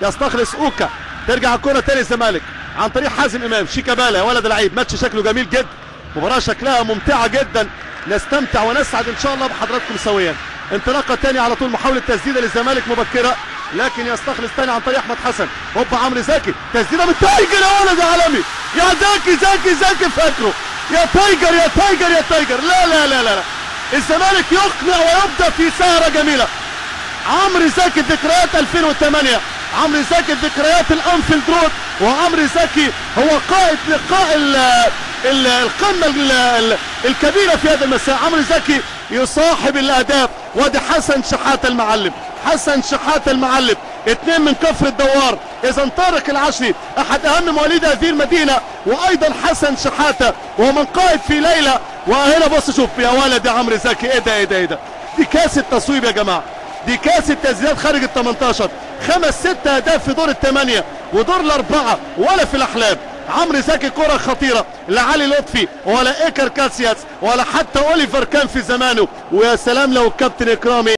يستخلص اوكا، ترجع الكره تاني الزمالك عن طريق حازم امام. شيكابالا يا ولد العيب، ماتش شكله جميل جدا، مباراه شكلها ممتعه جدا، نستمتع ونسعد ان شاء الله بحضراتكم سويا. انطلاقه تاني على طول، محاوله تسديده للزمالك مبكره، لكن يستخلص تاني عن طريق احمد حسن. هوبا عمرو زكي، تسديده من تايجر يا ولد يا عالمي، يا زكي فاكره، يا تايجر. لا لا لا لا، الزمالك يقنع ويبدا في سهره جميله. عمرو زكي ذكريات 2008، عمرو زكي ذكريات الانفيلد رود، وعمرو زكي هو قائد لقاء القمه الكبيره في هذا المساء. عمرو زكي يصاحب الاهداف، وادي حسن شحاته المعلم، حسن شحاته المعلم، 2 من كفر الدوار. اذا طارق العشري احد اهم مواليد هذه المدينه، وايضا حسن شحاته وهو من قائد في ليله. وهنا بص شوف يا ولد يا عمرو زكي، ايه ده دي كاس التصويب يا جماعه، دي كاس التسديدات خارج ال 18، 5-6 اهداف في دور الثمانيه ودور الاربعه ولا في الاحلام. عمرو زكي كره خطيره، لا علي لطفي ولا ايكر كاسياس ولا حتى اوليفر كان في زمانه. ويا سلام لو الكابتن اكرامي